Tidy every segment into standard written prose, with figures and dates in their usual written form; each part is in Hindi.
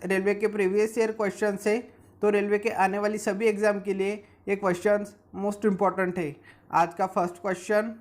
रेलवे के प्रीवियस ईयर क्वेश्चन है, तो रेलवे के आने वाली सभी एग्जाम के लिए ये क्वेश्चन मोस्ट इम्पॉर्टेंट है। आज का फर्स्ट क्वेश्चन,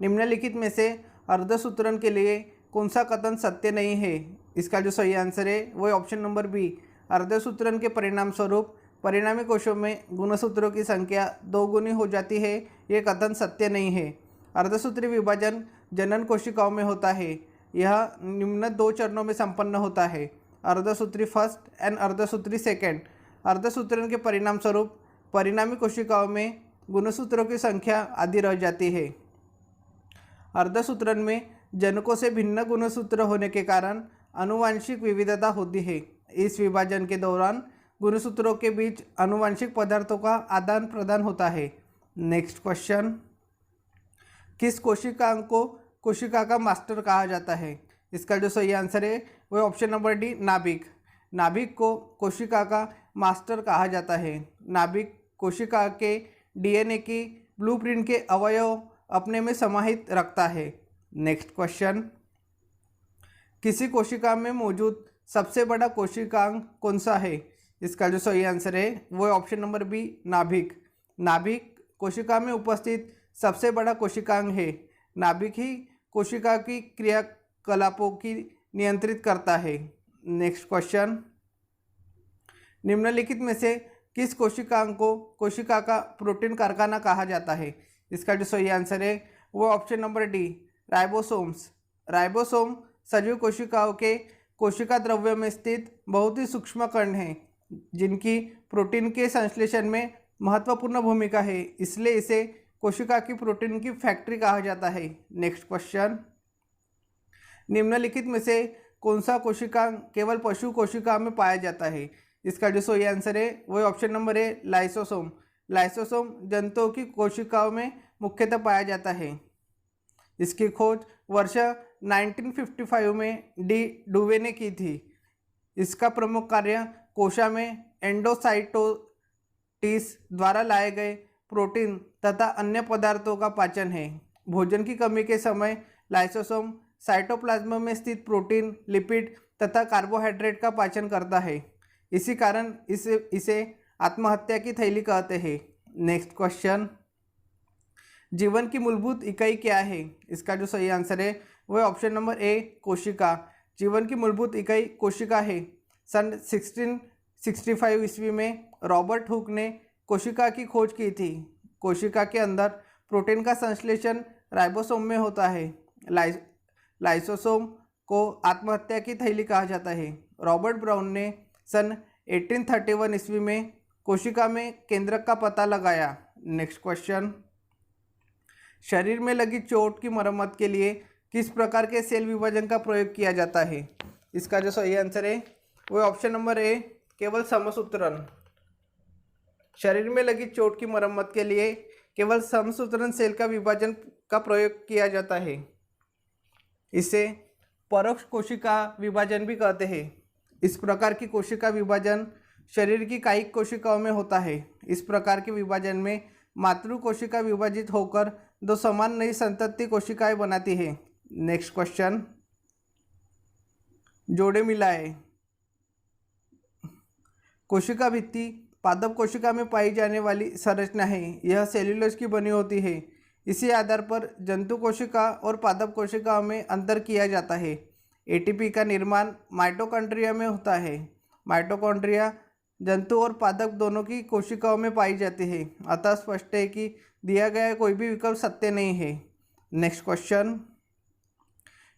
निम्नलिखित में से अर्धसूत्रण के लिए कौन सा कथन सत्य नहीं है? इसका जो सही आंसर है वो है ऑप्शन नंबर बी। अर्धसूत्रण के परिणाम स्वरूप परिणामी कोशों में गुणसूत्रों की संख्या 2 गुनी हो जाती है, ये कथन सत्य नहीं है। अर्धसूत्री विभाजन जनन कोशिकाओं में होता है। यह निम्न 2 चरणों में संपन्न होता है, अर्धसूत्री फर्स्ट एंड अर्धसूत्री सेकेंड। अर्धसूत्रण के परिणाम स्वरूप परिणामी कोशिकाओं में गुणसूत्रों की संख्या आधी रह जाती है। अर्धसूत्रण में जनकों से भिन्न गुणसूत्र होने के कारण आनुवंशिक विविधता होती है। इस विभाजन के दौरान गुणसूत्रों के बीच आनुवंशिक पदार्थों का आदान प्रदान होता है। नेक्स्ट क्वेश्चन, किस कोशिकांग को कोशिका का मास्टर कहा जाता है? इसका जो सही आंसर है वो ऑप्शन नंबर डी, नाभिक। नाभिक को कोशिका का मास्टर कहा जाता है। नाभिक कोशिका के डीएनए की ब्लूप्रिंट के अवयव अपने में समाहित रखता है। नेक्स्ट क्वेश्चन, किसी कोशिका में मौजूद सबसे बड़ा कोशिकांग कौन सा है? इसका जो सही आंसर है वो है ऑप्शन नंबर बी, नाभिक। नाभिक कोशिका में उपस्थित सबसे बड़ा कोशिकांग है। नाभिक ही कोशिका की क्रियाकलापों की नियंत्रित करता है। नेक्स्ट क्वेश्चन, निम्नलिखित में से किस कोशिकांग को कोशिका का प्रोटीन कारखाना कहा जाता है? इसका जो सही आंसर है वो option number D, ribosomes. Ribosome सजीव कोशिकाओं के कोशिका द्रव्य में स्थित बहुत ही सूक्ष्म कण हैं, जिनकी प्रोटीन के संश्लेषण में महत्वपूर्ण भूमिका है, इसलिए इसे कोशिका की प्रोटीन की फैक्ट्री कहा जाता है। नेक्स्ट क्वेश्चन, निम्नलिखित में से कौन सा कोशिकांग केवल पशु कोशिका में पाया जाता है? इसका जो सही आंसर है वो ऑप्शन नंबर है, लाइसोसोम। लाइसोसोम जंतुओं की कोशिकाओं में मुख्यतः पाया जाता है। इसकी खोज वर्ष 1955 में डी डुवे ने की थी। इसका प्रमुख कार्य कोशिका में एंडोसाइटोसिस द्वारा लाए गए प्रोटीन तथा अन्य पदार्थों का पाचन है। भोजन की कमी के समय लाइसोसोम साइटोप्लाज्म में स्थित प्रोटीन, लिपिड तथा कार्बोहाइड्रेट का पाचन करता है। इसी कारण इसे आत्महत्या की थैली कहते हैं। नेक्स्ट क्वेश्चन, जीवन की मूलभूत इकाई क्या है? इसका जो सही आंसर है वह ऑप्शन नंबर ए, कोशिका। जीवन की मूलभूत इकाई कोशिका है। सन 1665 ईस्वी में रॉबर्ट हुक ने कोशिका की खोज की थी। कोशिका के अंदर प्रोटीन का संश्लेषण राइबोसोम में होता है। लाइसोसोम को आत्महत्या की थैली कहा जाता है। रॉबर्ट ब्राउन ने सन 1831 ईस्वी में कोशिका में केंद्रक का पता लगाया। नेक्स्ट क्वेश्चन, शरीर में लगी चोट की मरम्मत के लिए किस प्रकार के सेल विभाजन का प्रयोग किया जाता है? इसका जो सही आंसर है वो ऑप्शन नंबर ए, केवल समसूत्रण। शरीर में लगी चोट की मरम्मत के लिए केवल समसूत्रण सेल का विभाजन का प्रयोग किया जाता है। इसे परोक्ष कोशिका विभाजन भी कहते हैं। इस प्रकार की कोशिका विभाजन शरीर की कायिक कोशिकाओं में होता है। इस प्रकार के विभाजन में मातृ कोशिका विभाजित होकर 2 समान नई संतति कोशिकाएं बनाती है। नेक्स्ट क्वेश्चन, जोड़े मिलाए। कोशिका भित्ति पादप कोशिका में पाई जाने वाली संरचना है। यह सेल्यूलोज की बनी होती है। इसी आधार पर जंतु कोशिका और पादप कोशिकाओं में अंतर किया जाता है। एटीपी का निर्माण माइटोकॉन्ड्रिया में होता है। माइटोकॉन्ड्रिया जंतु और पादप दोनों की कोशिकाओं में पाई जाती है। अतः स्पष्ट है कि दिया गया कोई भी विकल्प सत्य नहीं है। नेक्स्ट क्वेश्चन,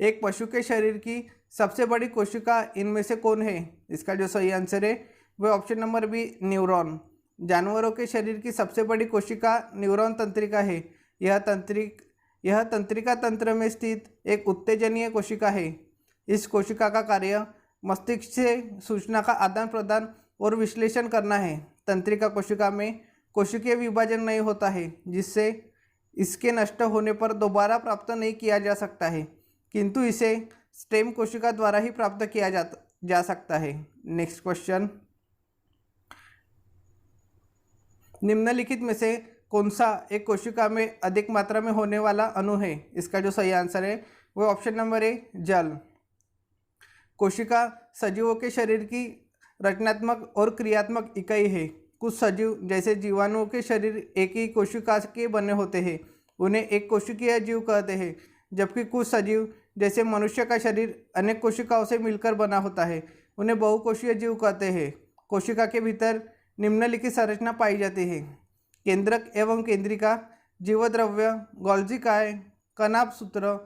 एक पशु के शरीर की सबसे बड़ी कोशिका इनमें से कौन है? इसका जो सही आंसर है वह ऑप्शन नंबर बी, न्यूरॉन। जानवरों के शरीर की सबसे बड़ी कोशिका न्यूरॉन तंत्रिका है। यह तंत्रिका तंत्र में स्थित एक उत्तेजनीय कोशिका है। इस कोशिका का कार्य मस्तिष्क से सूचना का आदान प्रदान और विश्लेषण करना है। तंत्रिका कोशिका में कोशिकीय विभाजन नहीं होता है, जिससे इसके नष्ट होने पर दोबारा प्राप्त नहीं किया जा सकता है, किंतु इसे स्टेम कोशिका द्वारा ही प्राप्त किया जा सकता है। नेक्स्ट क्वेश्चन, निम्नलिखित में से कौन सा एक कोशिका में अधिक मात्रा में होने वाला अणु है? इसका जो सही आंसर है वो ऑप्शन नंबर ए, जल। कोशिका सजीवों के शरीर की रचनात्मक और क्रियात्मक इकाई है। कुछ सजीव जैसे जीवाणुओं के शरीर एक ही कोशिका के बने होते हैं, उन्हें एक कोशिकीय जीव कहते हैं, जबकि कुछ सजीव जैसे मनुष्य का शरीर अनेक कोशिकाओं से मिलकर बना होता है, उन्हें बहुकोशीय जीव कहते हैं। कोशिका के भीतर निम्नलिखित संरचना पाई जाती है: केंद्रक एवं केंद्रिका, जीवद्रव्य, गोल्जी काय, कनाभ सूत्र,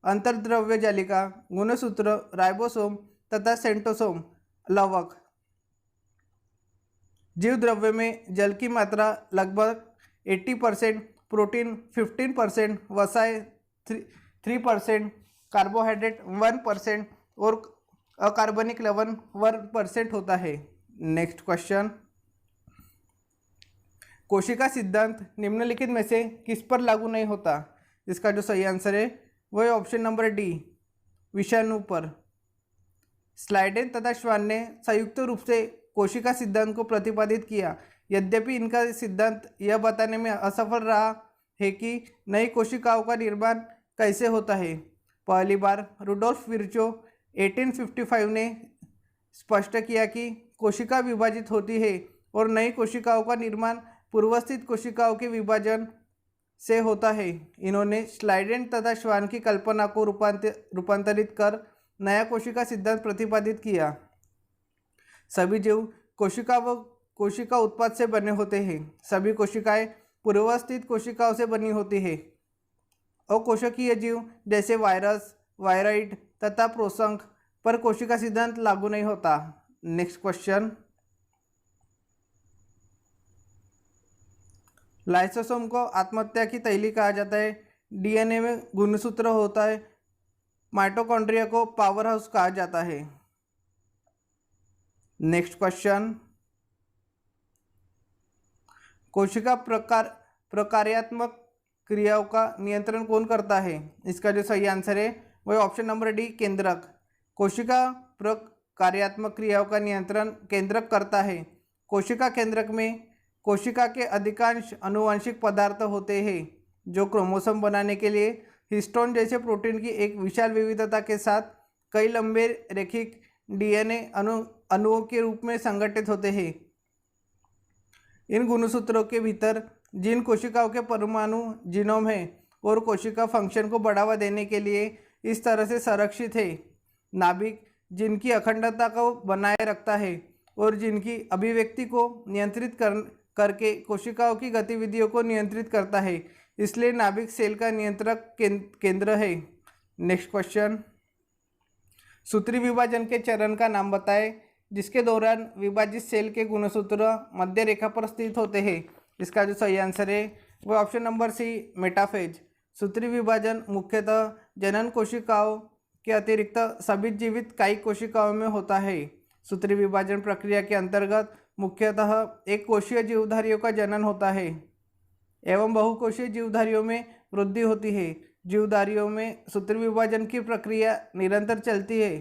अंतर्द्रव्य जालिका, गुणसूत्र, राइबोसोम तथा सेंट्रोसोम लवक। जीव द्रव्य में जल की मात्रा लगभग 80%, प्रोटीन 15%, वसाएं 3%, कार्बोहाइड्रेट 1% और अकार्बनिक लवण 1% होता है। नेक्स्ट क्वेश्चन, कोशिका सिद्धांत निम्नलिखित में से किस पर लागू नहीं होता? इसका जो सही आंसर है वो है ऑप्शन नंबर डी, विषाणु पर। स्लाइडेन तथा श्वान ने संयुक्त रूप से कोशिका सिद्धांत को प्रतिपादित किया, यद्यपि इनका सिद्धांत यह बताने में असफल रहा है कि नई कोशिकाओं का निर्माण कैसे होता है। पहली बार रुडोल्फ विर्चो 1855 ने स्पष्ट किया कि कोशिका विभाजित होती है और नई कोशिकाओं का निर्माण पूर्वस्थित कोशिकाओं के विभाजन से होता है। इन्होंने स्लाइडेन तथा श्वान की कल्पना को रूपांतरित कर नया कोशिका सिद्धांत प्रतिपादित किया। सभी जीव कोशिका उत्पाद से बने होते हैं। सभी कोशिकाएं पूर्वस्थित कोशिकाओं से बनी होती है। अकोशिकीय जीव जैसे वायरस, वायराइड तथा प्रोसंक पर कोशिका सिद्धांत लागू नहीं होता। नेक्स्ट क्वेश्चन, लाइसोसोम को आत्महत्या की तैली कहा जाता है। डीएनए में गुणसूत्र होता है। माइटोकॉन्ड्रिया को पावर हाउस कहा जाता है। नेक्स्ट क्वेश्चन, कोशिका प्रकार्यात्मक क्रियाओं का नियंत्रण कौन करता है? इसका जो सही आंसर है वह ऑप्शन नंबर डी, केंद्रक। कोशिका प्रकार्यात्मक क्रियाओं का नियंत्रण केंद्रक करता है। कोशिका केंद्रक में कोशिका के अधिकांश आनुवंशिक पदार्थ होते हैं जो क्रोमोसोम बनाने के लिए हिस्टोन जैसे प्रोटीन की एक विशाल विविधता के साथ कई लंबे रेखिक डीएनए अणुओं के रूप में संगठित होते हैं। इन गुणसूत्रों के भीतर जिन कोशिकाओं के परमाणु जीनोम है और कोशिका फंक्शन को बढ़ावा देने के लिए इस तरह से संरक्षित है। नाभिक जिनकी अखंडता को बनाए रखता है और जिनकी अभिव्यक्ति को नियंत्रित करके कोशिकाओं की गतिविधियों को नियंत्रित करता है, इसलिए नाभिक सेल का नियंत्रक केंद्र है। नेक्स्ट क्वेश्चन, सूत्री विभाजन के चरण का नाम बताएं जिसके दौरान विभाजित सेल के गुणसूत्र मध्य रेखा पर स्थित होते हैं। इसका जो सही आंसर है वो ऑप्शन नंबर सी, मेटाफेज। सूत्री विभाजन मुख्यतः जनन कोशिकाओं के अतिरिक्त सभी जीवित कायिक कोशिकाओं में होता है। सूत्री विभाजन प्रक्रिया के अंतर्गत मुख्यतः एक कोशीय जीवधारियों का जनन होता है एवं बहुकोशीय जीवधारियों में वृद्धि होती है। जीवधारियों में सूत्री विभाजन की प्रक्रिया निरंतर चलती है।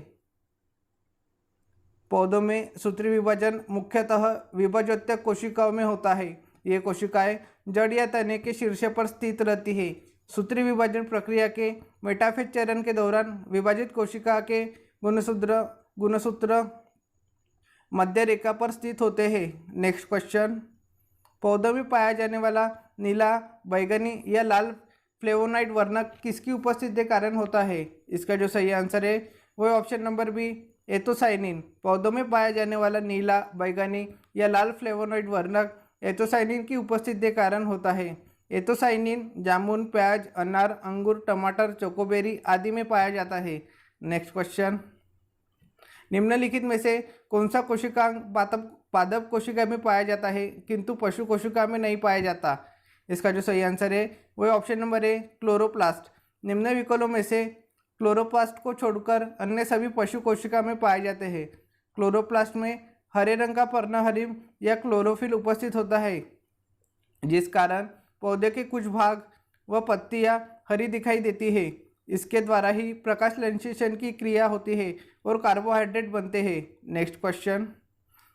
पौधों में सूत्री विभाजन मुख्यतः विभाजोत्तक कोशिकाओं में होता है। ये कोशिकाएं जड़ या तने के शीर्ष पर स्थित रहती है। सूत्री विभाजन प्रक्रिया के मेटाफेज चरण के दौरान विभाजित कोशिका के गुणसूत्र मध्य रेखा पर स्थित होते हैं। नेक्स्ट क्वेश्चन, पौधों में पाया जाने वाला नीला, बैगनी या लाल फ्लेवोनाइड वर्णक किसकी उपस्थिति के कारण होता है? इसका जो सही आंसर है वो ऑप्शन नंबर बी, एथोसाइनिन। पौधों में पाया जाने वाला नीला, बैगनी या लाल फ्लेवोनॉइड वर्णक एथोसाइनिन की उपस्थिति के कारण होता है। एथोसाइनिन जामुन, प्याज, अनार, अंगूर, टमाटर, चोकोबेरी आदि में पाया जाता है। नेक्स्ट क्वेश्चन, निम्नलिखित में से कौन सा कोशिकांग पादप कोशिका में पाया जाता है किंतु पशु कोशिका में नहीं पाया जाता? इसका जो सही आंसर है वो ऑप्शन नंबर ए, क्लोरोप्लास्ट। निम्न विकल्पों में से क्लोरोप्लास्ट को छोड़कर अन्य सभी पशु कोशिका में पाए जाते हैं। क्लोरोप्लास्ट में हरे रंग का पर्णहरिम या क्लोरोफिल उपस्थित होता है, जिस कारण पौधे के कुछ भाग व पत्तियां हरी दिखाई देती है। इसके द्वारा ही प्रकाश संश्लेषण की क्रिया होती है और कार्बोहाइड्रेट बनते हैं। नेक्स्ट क्वेश्चन,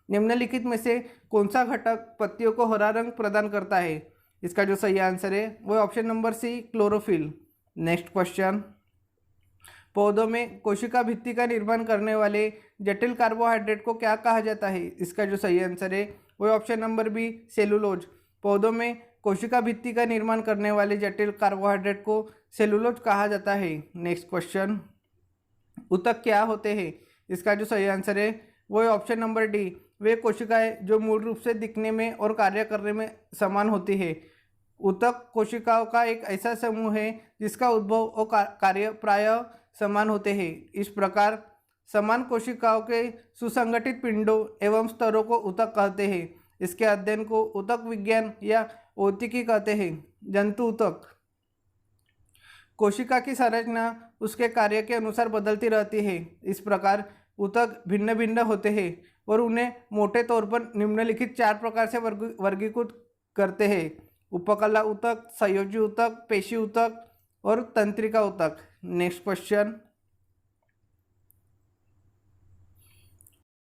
निम्नलिखित में से कौन सा घटक पत्तियों को हरा रंग प्रदान करता है? इसका जो सही आंसर है वो option number C, chlorophyll. Next question, पौधों में कोशिका भित्ति का निर्माण करने वाले जटिल कार्बोहाइड्रेट को क्या कहा जाता है? इसका जो सही आंसर है वो ऑप्शन नंबर बी सेलुलोज। पौधों में कोशिका भित्ति का निर्माण करने वाले जटिल कार्बोहाइड्रेट को सेलुलोज कहा जाता है। नेक्स्ट क्वेश्चन, ऊतक क्या होते हैं? इसका जो सही आंसर है वो है ऑप्शन नंबर डी, वे कोशिकाएं जो मूल रूप से दिखने में और कार्य करने में समान होती है। ऊतक कोशिकाओं का एक ऐसा समूह है जिसका उद्भव और कार्य प्रायः समान होते हैं। इस प्रकार समान कोशिकाओं के सुसंगठित पिंडों एवं स्तरों को ऊतक कहते हैं। इसके अध्ययन को ऊतक विज्ञान या औतिकी कहते हैं। जंतु ऊतक, कोशिका की संरचना उसके कार्य के अनुसार बदलती रहती है। इस प्रकार ऊतक भिन्न भिन्न होते हैं और उन्हें मोटे तौर पर निम्नलिखित 4 प्रकार से वर्गीकृत करते हैं: उपकला ऊतक, संयोजी ऊतक, पेशी ऊतक और तंत्रिका ऊतक। Next question,